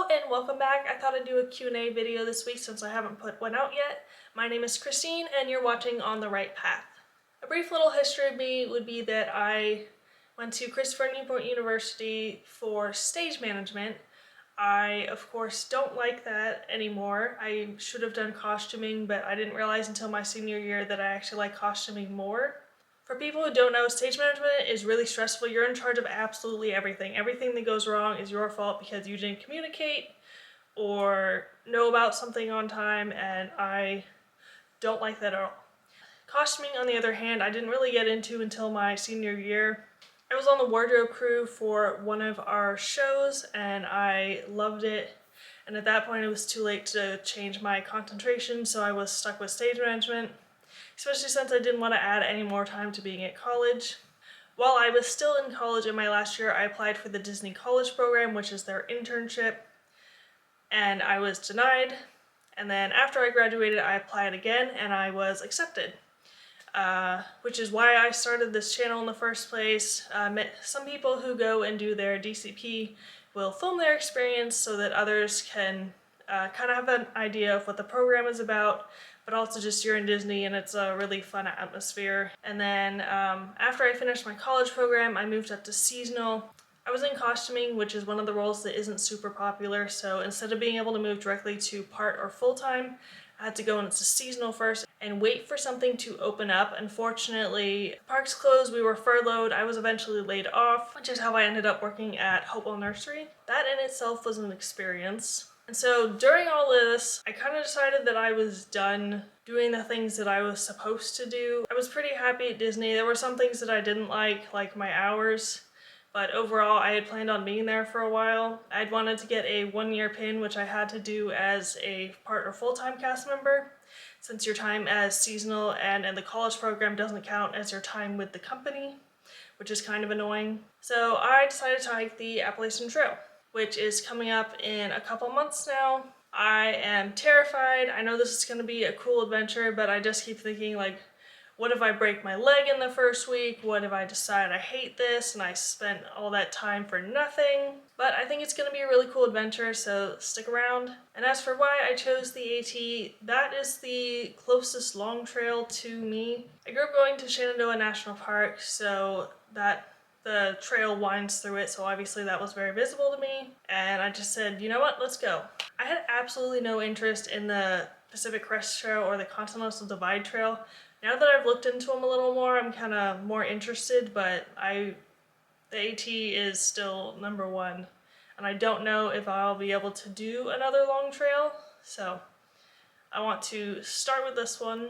Hello and welcome back. I thought I'd do a Q&A video this week since I haven't put one out yet. My name is Christine and you're watching On the Right Path. A brief little history of me would be that I went to Christopher Newport University for stage management. I, of course, don't like that anymore. I should have done costuming, but I didn't realize until my senior year that I actually like costuming more. For people who don't know, stage management is really stressful. You're in charge of absolutely everything. Everything that goes wrong is your fault because you didn't communicate or know about something on time, and I don't like that at all. Costuming, on the other hand, I didn't really get into until my senior year. I was on the wardrobe crew for one of our shows and I loved it. And at that point it was too late to change my concentration, so I was stuck with stage management, especially since I didn't want to add any more time to being at college. While I was still in college in my last year, I applied for the Disney College program, which is their internship, and I was denied. And then after I graduated, I applied again and I was accepted. Which is why I started this channel in the first place. Some people who go and do their DCP will film their experience so that others can kind of have an idea of what the program is about, but also just you're in Disney and it's a really fun atmosphere. And then after I finished my college program, I moved up to seasonal. I was in costuming, which is one of the roles that isn't super popular, so instead of being able to move directly to part or full-time, I had to go into seasonal first and wait for something to open up. Unfortunately, parks closed, we were furloughed, I was eventually laid off, which is how I ended up working at Hopewell Nursery. That in itself was an experience. And so during all this, I kind of decided that I was done doing the things that I was supposed to do. I was pretty happy at Disney. There were some things that I didn't like my hours. But overall, I had planned on being there for a while. I'd wanted to get a one-year pin, which I had to do as a part or full-time cast member, since your time as seasonal and in the college program doesn't count as your time with the company, which is kind of annoying. So I decided to hike the Appalachian Trail, which is coming up in a couple months now. I am terrified. I know this is going to be a cool adventure, but I just keep thinking, like, what if I break my leg in the first week? What if I decide I hate this and I spent all that time for nothing? But I think it's going to be a really cool adventure, so stick around. And as for why I chose the AT, that is the closest long trail to me. I grew up going to Shenandoah National Park, so the trail winds through it, so obviously that was very visible to me. And I just said, you know what, let's go. I had absolutely no interest in the Pacific Crest Trail or the Continental Divide Trail. Now that I've looked into them a little more, I'm kind of more interested, but the AT is still number one. And I don't know if I'll be able to do another long trail, so I want to start with this one,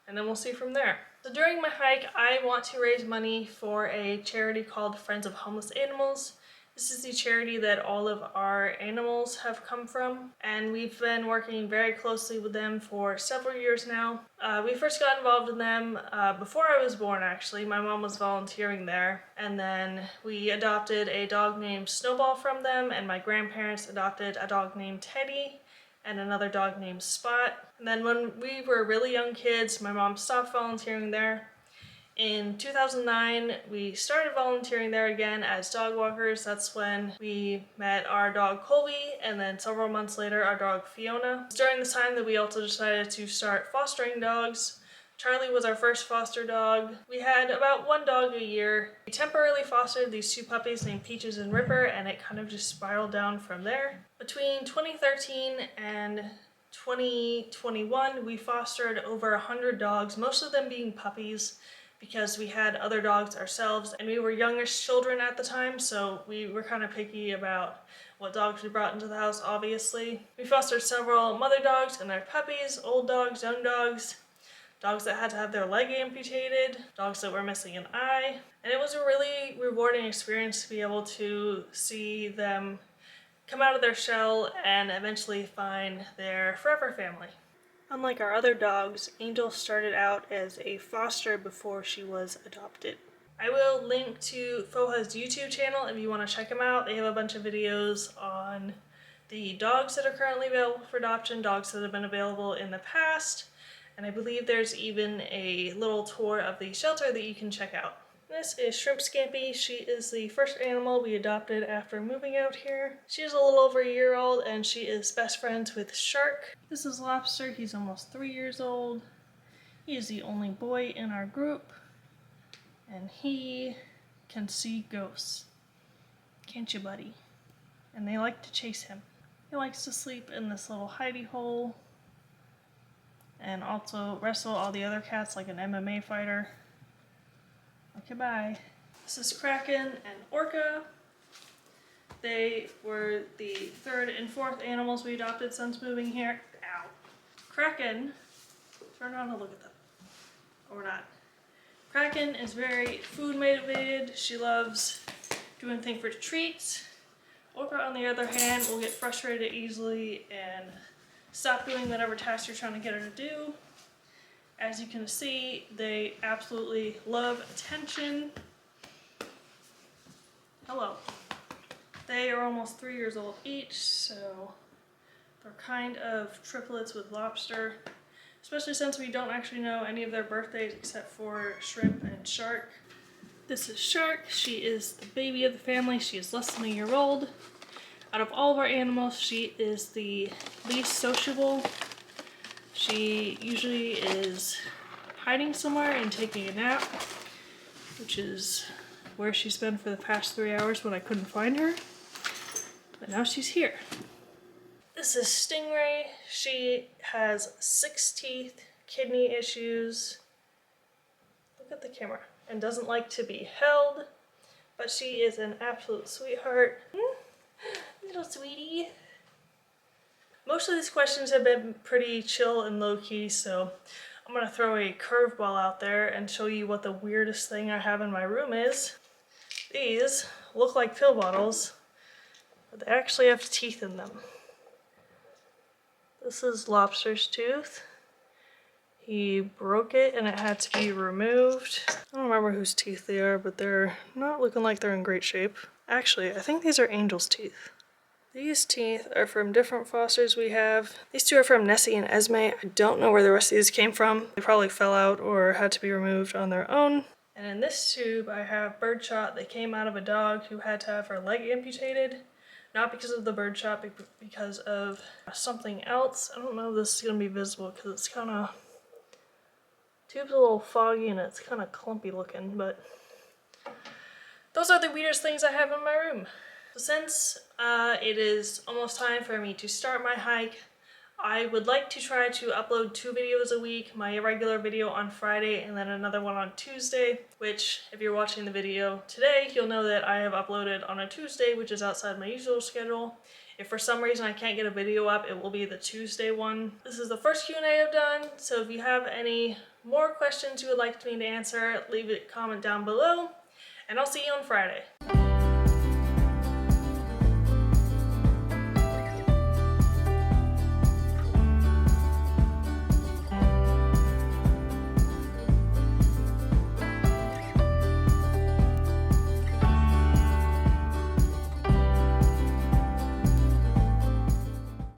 and then we'll see from there. So during my hike, I want to raise money for a charity called Friends of Homeless Animals. This is the charity that all of our animals have come from, and we've been working very closely with them for several years now. We first got involved in them before I was born, actually. My mom was volunteering there, and then we adopted a dog named Snowball from them, and my grandparents adopted a dog named Teddy and another dog named Spot. And then when we were really young kids, my mom stopped volunteering there. In 2009, we started volunteering there again as dog walkers. That's when we met our dog Colby, and then several months later our dog Fiona. It's during this time that we also decided to start fostering dogs. Charlie was our first foster dog. We had about one dog a year. We temporarily fostered these two puppies named Peaches and Ripper, and it kind of just spiraled down from there. Between 2013 and 2021, we fostered over 100 dogs, most of them being puppies, because we had other dogs ourselves, and we were youngish children at the time, so we were kind of picky about what dogs we brought into the house, obviously. We fostered several mother dogs and their puppies, old dogs, young dogs, dogs that had to have their leg amputated, dogs that were missing an eye, and it was a really rewarding experience to be able to see them come out of their shell and eventually find their forever family. Unlike our other dogs, Angel started out as a foster before she was adopted. I will link to FOHA's YouTube channel if you want to check them out. They have a bunch of videos on the dogs that are currently available for adoption, dogs that have been available in the past, and I believe there's even a little tour of the shelter that you can check out. This is Shrimp Scampi. She is the first animal we adopted after moving out here. She is a little over a year old and she is best friends with Shark. This is Lobster. He's almost 3 years old. He is the only boy in our group and he can see ghosts. Can't you, buddy? And they like to chase him. He likes to sleep in this little hidey hole and also wrestle all the other cats like an MMA fighter. Okay, bye. This is Kraken and Orca. They were the third and fourth animals we adopted since moving here. Ow. Kraken, turn around and look at them. Or not. Kraken is very food motivated. She loves doing things for treats. Orca, on the other hand, will get frustrated easily and stop doing whatever task you're trying to get her to do. As you can see, they absolutely love attention. Hello. They are almost 3 years old each, so they're kind of triplets with Lobster, especially since we don't actually know any of their birthdays except for Shrimp and Shark. This is Shark. She is the baby of the family. She is less than a year old. Out of all of our animals, she is the least sociable. She usually is hiding somewhere and taking a nap, which is where she's been for the past 3 hours when I couldn't find her. But now she's here. This is Stingray. She has 6 teeth, kidney issues. Look at the camera. And doesn't like to be held, but she is an absolute sweetheart. Little sweetie. Most of these questions have been pretty chill and low-key, so I'm gonna throw a curveball out there and show you what the weirdest thing I have in my room is. These look like pill bottles, but they actually have teeth in them. This is Lobster's tooth. He broke it and it had to be removed. I don't remember whose teeth they are, but they're not looking like they're in great shape. Actually, I think these are Angel's teeth. These teeth are from different fosters we have. These two are from Nessie and Esme. I don't know where the rest of these came from. They probably fell out or had to be removed on their own. And in this tube, I have birdshot that came out of a dog who had to have her leg amputated. Not because of the birdshot, but because of something else. I don't know if this is going to be visible because it's kind of... tube's a little foggy and it's kind of clumpy looking, but... those are the weirdest things I have in my room. So since it is almost time for me to start my hike, I would like to try to upload 2 videos a week, my regular video on Friday and then another one on Tuesday, which if you're watching the video today, you'll know that I have uploaded on a Tuesday, which is outside my usual schedule. If for some reason I can't get a video up, it will be the Tuesday one. This is the first Q&A I've done, so if you have any more questions you would like me to answer, leave a comment down below, and I'll see you on Friday.